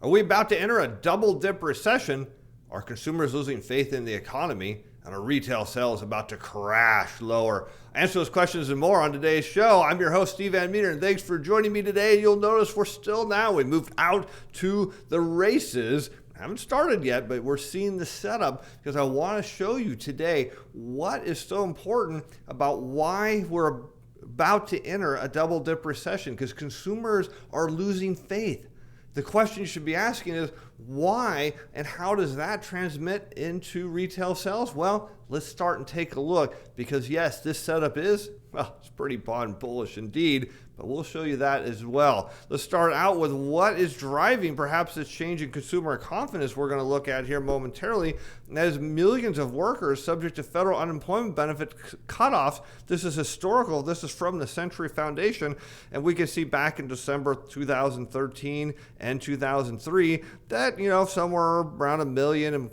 Are we about to enter a double-dip recession? Are consumers losing faith in the economy? And are retail sales about to crash lower? Answer those questions and more on today's show. I'm your host, Steven Van Metre, and thanks for joining me today. You'll notice we moved out to the races. Haven't started yet, but we're seeing the setup because I want to show you today what is so important about why we're about to enter a double-dip recession, because consumers are losing faith. The question you should be asking is why, and how does that transmit into retail sales? Well, let's start and take a look, because yes, this setup is, it's pretty bullish indeed, but we'll show you that as well. Let's start out with what is driving perhaps this change in consumer confidence we're going to look at here momentarily. And that is millions of workers subject to federal unemployment benefit cutoffs. This is historical. This is from the Century Foundation. And we can see back in December 2013 and 2003 that, somewhere around 1 million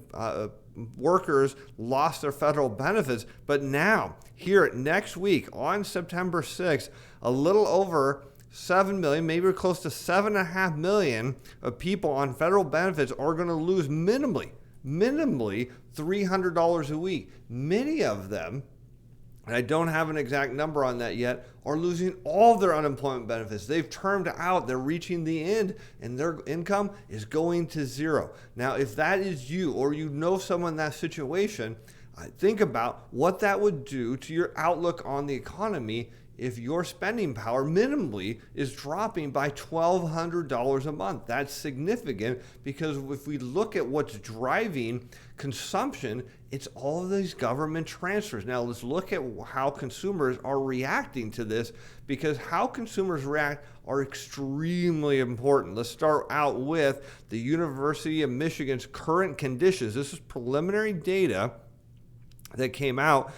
workers lost their federal benefits. But now, here next week on September 6th, a little over 7 million, maybe we're close to 7.5 million of people on federal benefits are going to lose minimally $300 a week. Many of them, and I don't have an exact number on that yet, are losing all of their unemployment benefits. They've termed out, they're reaching the end, and their income is going to zero. Now, if that is you, or you know someone in that situation, think about what that would do to your outlook on the economy if your spending power minimally is dropping by $1,200 a month. That's significant, because if we look at what's driving consumption, it's all of these government transfers. Now let's look at how consumers are reacting to this, because how consumers react are extremely important. Let's start out with the University of Michigan's current conditions. This is preliminary data that came out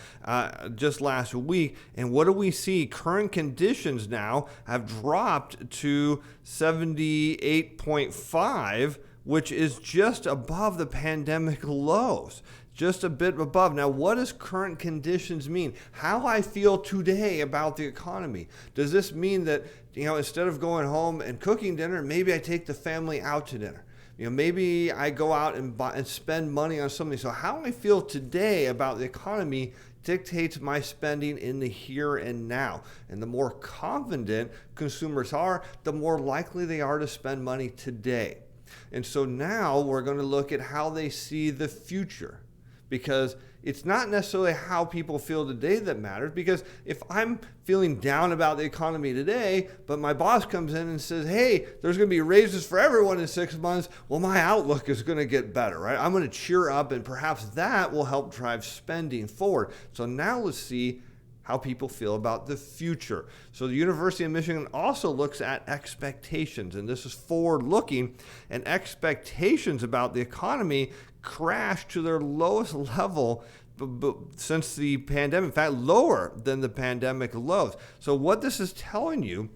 just last week. And what do we see? Current conditions now have dropped to 78.5, which is just above the pandemic lows. Just a bit above. Now, what does current conditions mean? How I feel today about the economy. Does this mean that, instead of going home and cooking dinner, maybe I take the family out to dinner? Maybe I go out and buy and spend money on something. So how I feel today about the economy dictates my spending in the here and now. And the more confident consumers are, the more likely they are to spend money today. And so now we're going to look at how they see the future, because it's not necessarily how people feel today that matters. Because if I'm feeling down about the economy today, but my boss comes in and says, hey, there's going to be raises for everyone in 6 months, well, my outlook is going to get better, right? I'm going to cheer up, and perhaps that will help drive spending forward. So now let's see how people feel about the future. So the University of Michigan also looks at expectations, and this is forward-looking, and expectations about the economy crashed to their lowest level since the pandemic, in fact, lower than the pandemic lows. So what this is telling you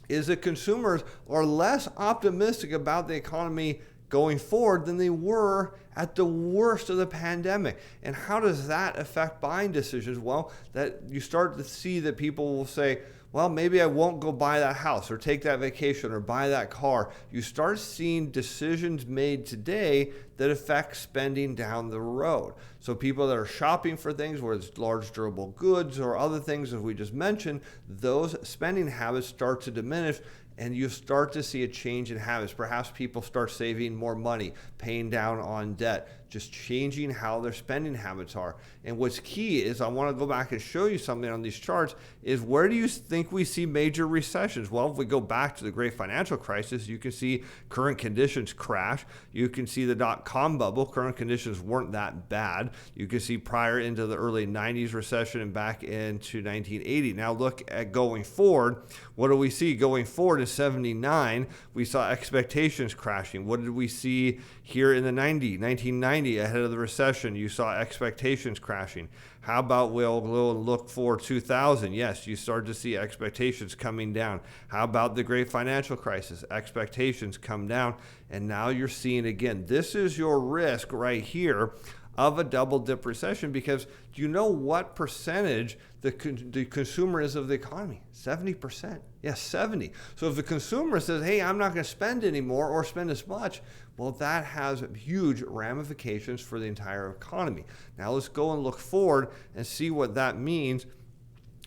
is that consumers are less optimistic about the economy going forward than they were at the worst of the pandemic. And how does that affect buying decisions? Well, that you start to see that people will say, well, maybe I won't go buy that house or take that vacation or buy that car. You start seeing decisions made today that affect spending down the road. So people that are shopping for things, whether it's large durable goods or other things, as we just mentioned, those spending habits start to diminish, and you start to see a change in habits. Perhaps people start saving more money, paying down on debt, just changing how their spending habits are. And what's key is, I want to go back and show you something on these charts, is where do you think we see major recessions? Well, if we go back to the great financial crisis, you can see current conditions crash. You can see the dot-com bubble. Current conditions weren't that bad. You can see prior into the early 90s recession and back into 1980. Now look at going forward. What do we see? Going forward to 79, we saw expectations crashing. What did we see here in the 1990, ahead of the recession? You saw expectations crashing. How about we'll look for 2000? Yes, you start to see expectations coming down. How about the great financial crisis? Expectations come down, and now you're seeing again, this is your risk right here of a double dip recession, because do you know what percentage the consumer is of the economy? 70%. Yes, 70. So if the consumer says, hey, I'm not going to spend anymore or spend as much, well, that has huge ramifications for the entire economy. Now let's go and look forward and see what that means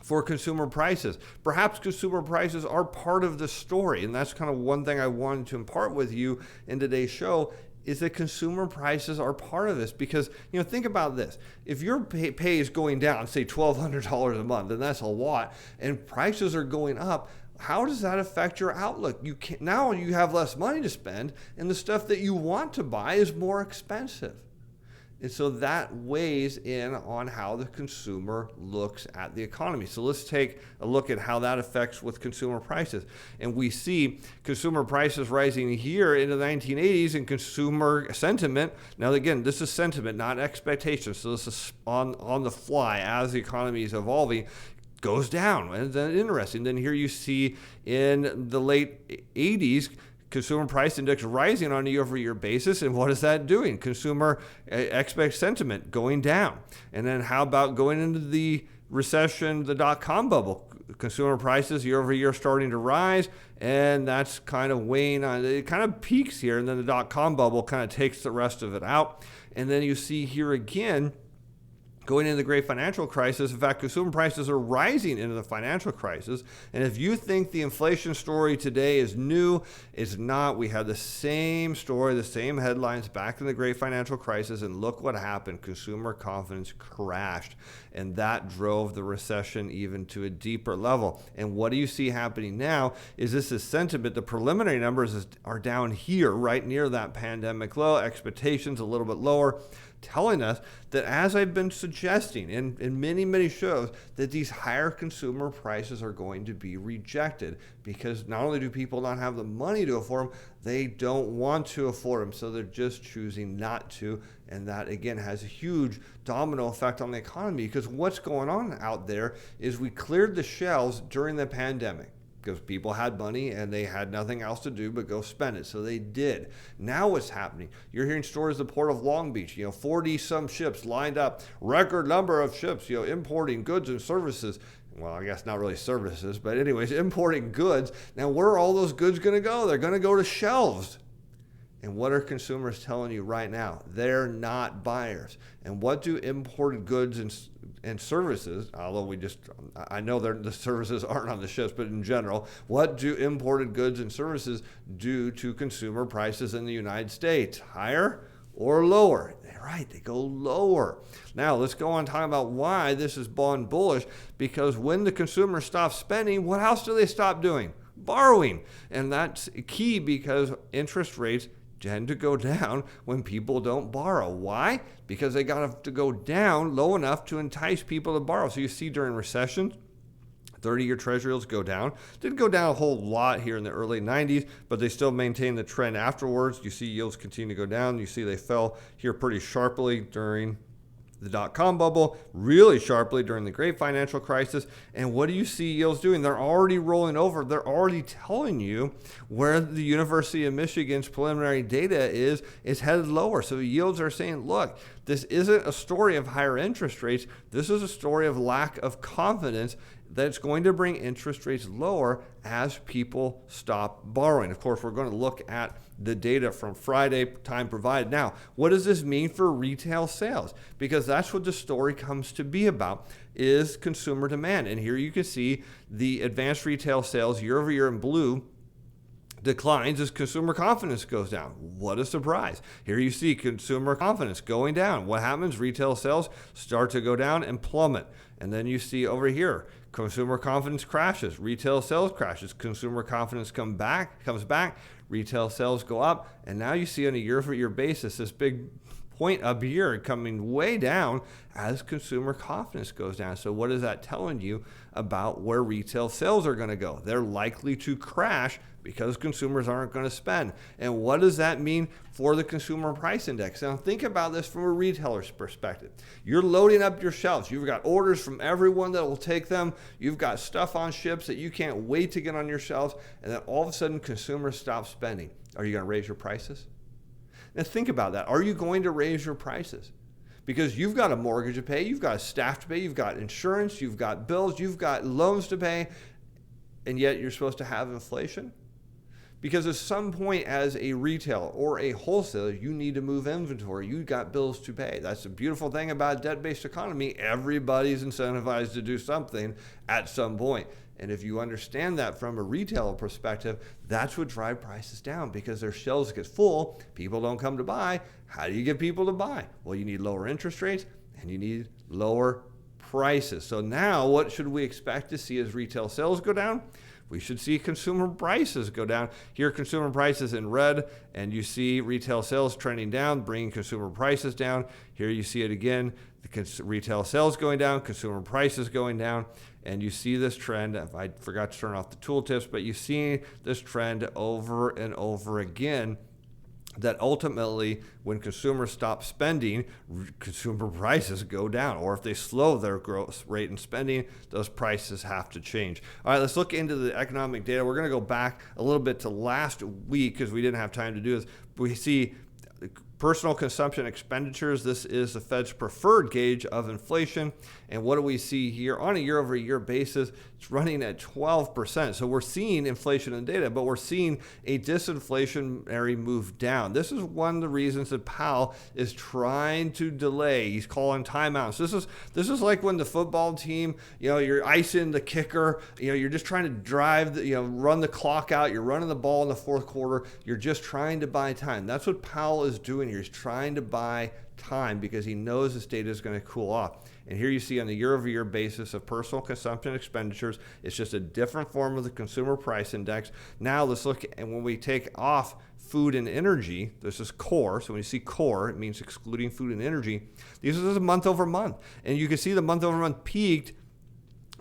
for consumer prices. Perhaps consumer prices are part of the story, and that's kind of one thing I wanted to impart with you in today's show, is that consumer prices are part of this. Because, think about this. If your pay is going down, say $1,200 a month, and that's a lot, and prices are going up, how does that affect your outlook? Now you have less money to spend, and the stuff that you want to buy is more expensive. And so that weighs in on how the consumer looks at the economy. So let's take a look at how that affects with consumer prices. And we see consumer prices rising here in the 1980s, and consumer sentiment. Now, again, this is sentiment, not expectation. So this is on the fly as the economy is evolving, goes down. And then interesting. Then here you see in the late 80s, consumer price index rising on a year-over-year basis. And what is that doing? Consumer expect sentiment going down. And then how about going into the recession, the dot-com bubble? Consumer prices year-over-year starting to rise, and that's kind of weighing on, it kind of peaks here, and then the dot-com bubble kind of takes the rest of it out. And then you see here again, going into the great financial crisis, in fact, consumer prices are rising into the financial crisis. And if you think the inflation story today is new, it's not. We had the same story, the same headlines back in the great financial crisis, and look what happened. Consumer confidence crashed, and that drove the recession even to a deeper level. And what do you see happening now is this is sentiment. The preliminary numbers are down here, right near that pandemic low, expectations a little bit lower, telling us that, as I've been suggesting in many, many shows, that these higher consumer prices are going to be rejected, because not only do people not have the money to afford them, they don't want to afford them, so they're just choosing not to. And that, again, has a huge domino effect on the economy, because what's going on out there is we cleared the shelves during the pandemic, because people had money and they had nothing else to do but go spend it. So they did. Now what's happening? You're hearing stories of the Port of Long Beach, 40 some ships lined up, record number of ships, importing goods and services. Well, I guess not really services, but anyways, importing goods. Now, where are all those goods going to go? They're going to go to shelves. And what are consumers telling you right now? They're not buyers. And what do imported goods and services, although I know the services aren't on the ships, but in general, what do imported goods and services do to consumer prices in the United States? Higher or lower? Right, they go lower. Now, let's go on talking about why this is bond bullish, because when the consumer stops spending, what else do they stop doing? Borrowing. And that's key, because interest rates tend to go down when people don't borrow. Why? Because they got to go down low enough to entice people to borrow. So you see during recessions, 30-year treasury yields go down. Didn't go down a whole lot here in the early 90s, but they still maintained the trend afterwards. You see yields continue to go down. You see they fell here pretty sharply during the dot-com bubble, really sharply during the great financial crisis. And what do you see yields doing? They're already rolling over. They're already telling you where the University of Michigan's preliminary data is headed lower. So yields are saying, look, this isn't a story of higher interest rates. This is a story of lack of confidence that's going to bring interest rates lower as people stop borrowing. Of course, we're going to look at the data from Friday, time provided. Now, what does this mean for retail sales? Because that's what the story comes to be about, is consumer demand. And here you can see the advanced retail sales year over year in blue declines as consumer confidence goes down. What a surprise. Here you see consumer confidence going down. What happens? Retail sales start to go down and plummet. And then you see over here, consumer confidence crashes, retail sales crashes, consumer confidence comes back, retail sales go up, and now you see on a year-over-year basis this big point up here coming way down as consumer confidence goes down. So what is that telling you about where retail sales are going to go? They're likely to crash because consumers aren't going to spend. And what does that mean for the consumer price index? Now think about this from a retailer's perspective. You're loading up your shelves. You've got orders from everyone that will take them. You've got stuff on ships that you can't wait to get on your shelves. And then all of a sudden consumers stop spending. Are you going to raise your prices? Now think about that. Are you going to raise your prices? because you've got a mortgage to pay, you've got a staff to pay, you've got insurance, you've got bills, you've got loans to pay, and yet you're supposed to have inflation? Because at some point as a retailer or a wholesaler, you need to move inventory. You got bills to pay. That's the beautiful thing about a debt-based economy. Everybody's incentivized to do something at some point. And if you understand that from a retailer perspective, that's what drives prices down, because their shelves get full. People don't come to buy. How do you get people to buy? Well, you need lower interest rates and you need lower prices. So now what should we expect to see as retail sales go down? We should see consumer prices go down. Here, consumer prices in red, and you see retail sales trending down, bringing consumer prices down. Here you see it again, the retail sales going down, consumer prices going down, and you see this trend. I forgot to turn off the tooltips, but you see this trend over and over again, that ultimately when consumers stop spending, consumer prices go down. Or if they slow their growth rate in spending, those prices have to change. All right, let's look into the economic data. We're going to go back a little bit to last week because we didn't have time to do this. We see personal consumption expenditures. This is the Fed's preferred gauge of inflation. And what do we see here? On a year-over-year basis, it's running at 12%. So we're seeing inflation in data, but we're seeing a disinflationary move down. This is one of the reasons that Powell is trying to delay. He's calling timeouts. This is like when the football team, you're icing the kicker, you're just trying to drive, run the clock out. You're running the ball in the fourth quarter. You're just trying to buy time. That's what Powell is doing here. He's trying to buy time because he knows this data is going to cool off. And here you see on the year-over-year basis of personal consumption expenditures, it's just a different form of the consumer price index. Now let's look, and when we take off food and energy, this is core. So when you see core, it means excluding food and energy. This is month over month. And you can see the month over month peaked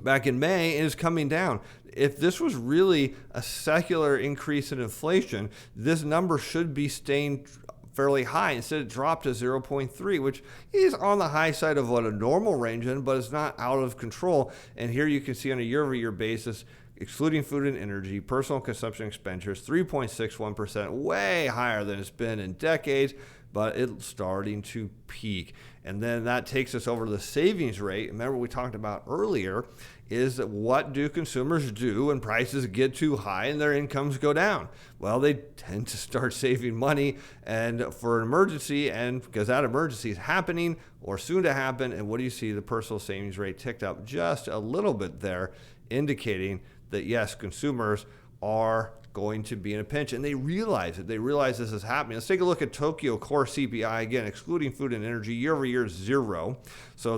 back in May and is coming down. If this was really a secular increase in inflation, this number should be staying fairly high. Instead, it dropped to 0.3, which is on the high side of what a normal range is, but it's not out of control. And here you can see on a year-over-year basis, excluding food and energy, personal consumption expenditures, 3.61%, way higher than it's been in decades, but it's starting to peak. And then that takes us over to the savings rate. Remember we talked about earlier is that what do consumers do when prices get too high and their incomes go down? Well, they tend to start saving money and for an emergency, and because that emergency is happening or soon to happen. And what do you see? The personal savings rate ticked up just a little bit there, indicating that yes, consumers are going to be in a pinch, and they realize it. They realize this is happening. Let's take a look at Tokyo core CPI again, excluding food and energy. Year over year is 0. So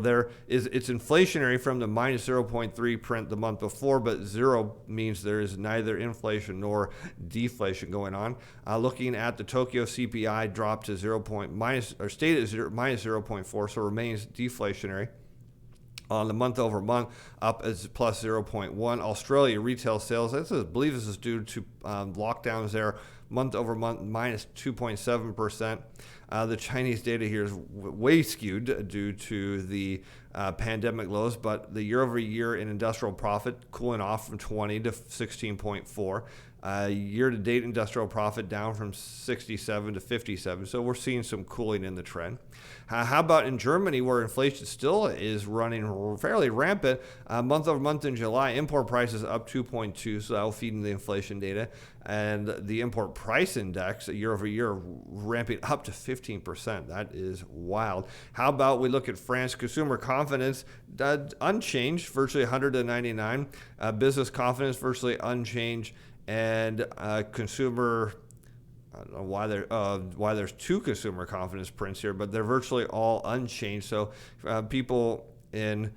it's inflationary from the minus 0.3 print the month before, but 0 means there is neither inflation nor deflation going on. Looking at the Tokyo CPI, dropped to stayed at minus 0.4, so remains deflationary. On the month over month, up as plus 0.1. Australia retail sales, I believe this is due to lockdowns there, month over month minus 2.7%. The Chinese data here is way skewed due to the pandemic lows, but the year over year in industrial profit cooling off from 20 to 16.4. Year-to-date industrial profit down from 67 to 57. So we're seeing some cooling in the trend. How about in Germany, where inflation still is running fairly rampant? Month over month in July, import prices up 2.2, so that will feed into the inflation data. And the import price index year over year ramping up to 15%. That is wild. How about we look at France consumer confidence, unchanged, virtually 100 to 99. Business confidence virtually unchanged. And consumer, I don't know why there's two consumer confidence prints here, but they're virtually all unchanged. So people in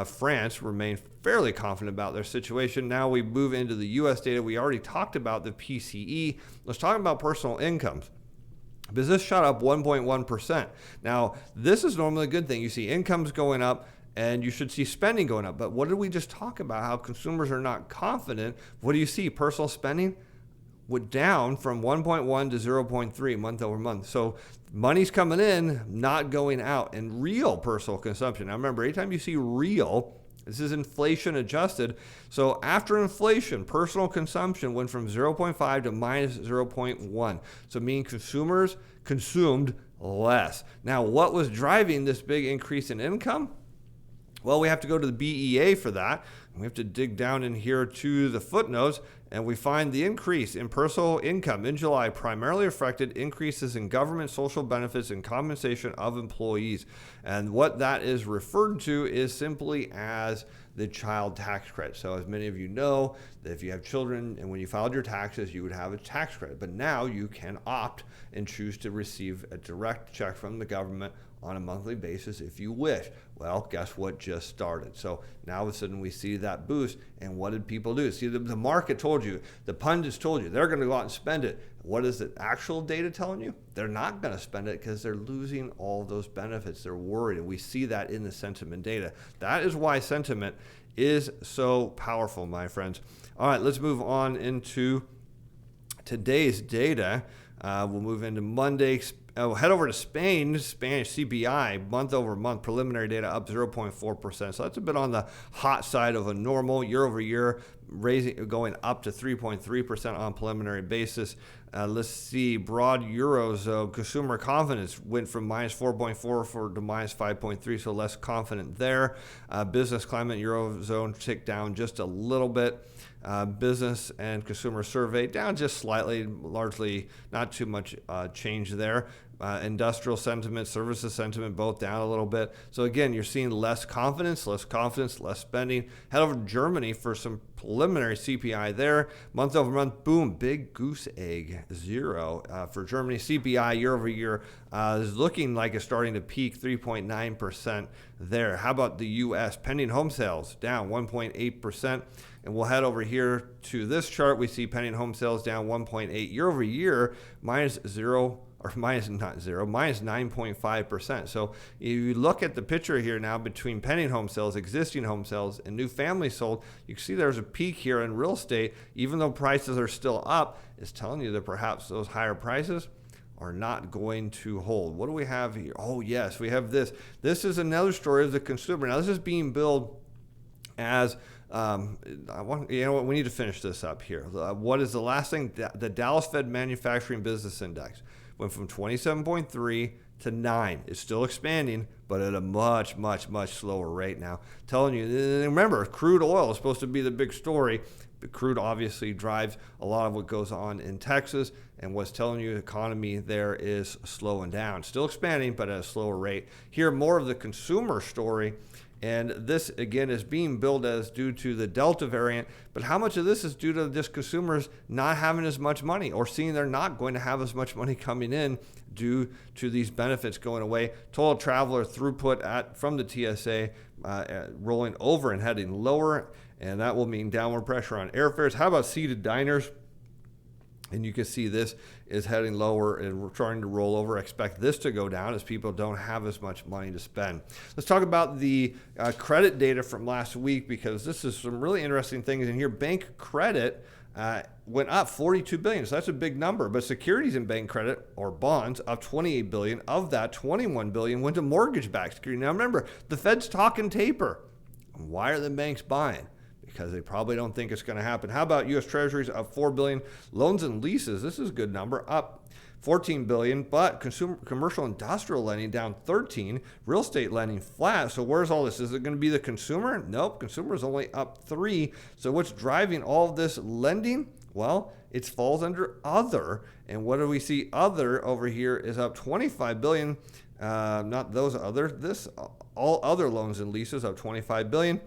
France remain fairly confident about their situation. Now we move into the U.S. data. We already talked about the PCE. Let's talk about personal incomes. Because this shot up 1.1%. Now, this is normally a good thing. You see incomes going up, and you should see spending going up. But what did we just talk about? How consumers are not confident. What do you see? Personal spending went down from 1.1 to 0.3 month over month. So money's coming in, not going out. And real personal consumption. Now remember, anytime you see real, This is inflation adjusted. So after inflation, personal consumption went from 0.5 to minus 0.1. So meaning consumers consumed less. Now, what was driving this big increase in income? Well, we have to go to the BEA for that. We have to dig down in here to the footnotes, and we find the increase in personal income in July primarily reflected increases in government social benefits and compensation of employees. And what that is referred to is simply as the child tax credit. So as many of you know, that if you have children and when you filed your taxes, you would have a tax credit. But now you can opt and choose to receive a direct check from the government on a monthly basis if you wish. Well, guess what just started? So now all of a sudden we see that boost, and what did people do? See, the market told you, the pundits told you, they're going to go out and spend it. What is the actual data telling you? They're not going to spend it because they're losing all those benefits. They're worried, and we see that in the sentiment data. That is why sentiment is so powerful, my friends. All right, let's move on into today's data. We'll move into Monday. Head over to Spain. Spanish CPI month over month preliminary data up 0.4%. So that's a bit on the hot side of a normal. Year over year going up to 3.3% on preliminary basis. Let's see, broad Eurozone consumer confidence went from minus 4.4 to minus 5.3, so less confident there. Business climate Eurozone ticked down just a little bit. Business and consumer survey down just slightly, largely not too much change there. Industrial sentiment, services sentiment, both down a little bit. So again, you're seeing less confidence, less spending. Head over to Germany for some preliminary CPI there. Month over month, boom, big goose egg, 0 for Germany. CPI year over year is looking like it's starting to peak 3.9% there. How about the U.S.? Pending home sales down 1.8%. And we'll head over here to this chart. We see pending home sales down 1.8 year over year, minus 9.5%. So if you look at the picture here now between pending home sales, existing home sales, and new families sold, you can see there's a peak here in real estate. Even though prices are still up, it's telling you that perhaps those higher prices are not going to hold. What do we have here? Oh, yes, we have this. This is another story of the consumer. Now, this is being billed as we need to finish this up here. What is the last thing? The Dallas Fed Manufacturing Business Index went from 27.3 to 9. It's still expanding, but at a much slower rate now. Telling you, remember, crude oil is supposed to be the big story. But crude obviously drives a lot of what goes on in Texas, and what's telling you the economy there is slowing down. Still expanding, but at a slower rate. Here, more of the consumer story. And this, again, is being billed as due to the Delta variant. But how much of this is due to just consumers not having as much money or seeing they're not going to have as much money coming in due to these benefits going away? Total traveler throughput from the TSA rolling over and heading lower. And that will mean downward pressure on airfares. How about seated diners? And you can see this is heading lower and we're trying to roll over. Expect this to go down as people don't have as much money to spend. Let's talk about the credit data from last week, because this is some really interesting things in here. Bank credit went up 42 billion. So that's a big number. But securities in bank credit or bonds up 28 billion. Of that, 21 billion went to mortgage-backed security. Now remember, the Fed's talking taper. Why are the banks buying? Because they probably don't think it's going to happen. How about U.S. Treasuries up 4 billion? Loans and leases, this is a good number, up 14 billion, but commercial industrial lending down 13, real estate lending flat. So where's all this? Is it going to be the consumer? Nope, consumer is only up 3. So what's driving all of this lending? Well, it falls under other. And what do we see? Other over here is up 25 billion. Not those other. This all other loans and leases up 25 billion.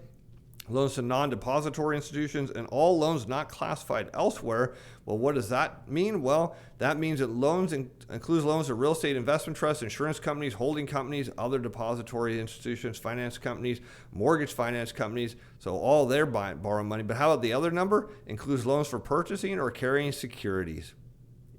Loans to non-depository institutions and all loans not classified elsewhere. Well, what does that mean? Well, that means that loans includes loans to real estate investment trusts, insurance companies, holding companies, other depository institutions, finance companies, mortgage finance companies. So all they're borrowing money. But how about the other number? Includes loans for purchasing or carrying securities.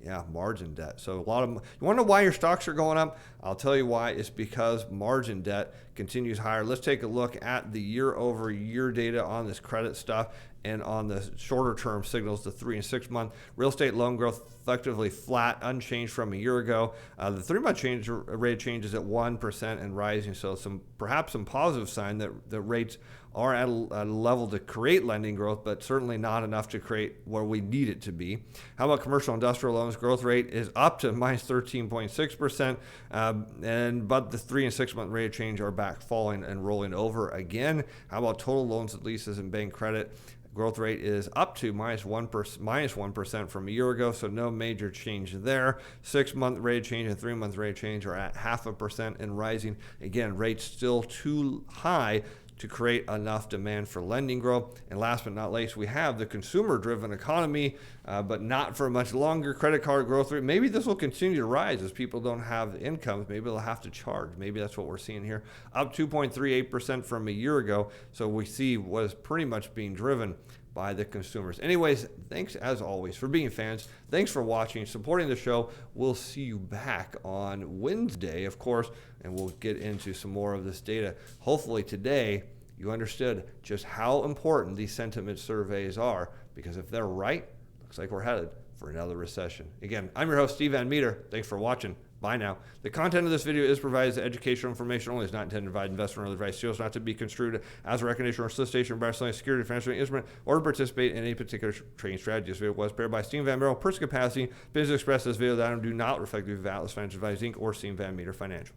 Yeah, margin debt. So you want to know why your stocks are going up? I'll tell you why. It's because margin debt continues higher. Let's take a look at the year-over-year data on this credit stuff and on the shorter-term signals, the 3 and 6 month. Real estate loan growth effectively flat, unchanged from a year ago. The 3-month rate change is at 1% and rising, so perhaps some positive sign that the rates are at a level to create lending growth, but certainly not enough to create where we need it to be. How about commercial industrial loans? Growth rate is up to minus 13.6%, but the 3 and 6 month rate of change are back falling and rolling over again. How about total loans and leases and bank credit? Growth rate is up to minus 1% from a year ago, so no major change there. 6-month rate change and 3-month rate change are at 0.5% and rising. Again, rates still too high to create enough demand for lending growth. And last but not least, we have the consumer-driven economy, but not for much longer. Credit card growth rate, maybe this will continue to rise as people don't have incomes. Maybe they'll have to charge. Maybe that's what we're seeing here. Up 2.38% from a year ago. So we see what is pretty much being driven by the consumers. Anyways, thanks as always for being fans. Thanks for watching, supporting the show. We'll see you back on Wednesday, of course, and we'll get into some more of this data. Hopefully today you understood just how important these sentiment surveys are, because if they're right, looks like we're headed for another recession. Again, I'm your host, Steve Van Metre. Thanks for watching. Bye now. The content of this video is provided as educational information only. It's not intended to provide investment or other advice. It's not to be construed as a recognition or solicitation by selling security, financial instrument, or to participate in any particular trading strategy. This video was prepared by Steven Van Metre, personal capacity. Business expressed this video that I do not reflect the value of financial advice, Inc. or Steven Van Metre Financial.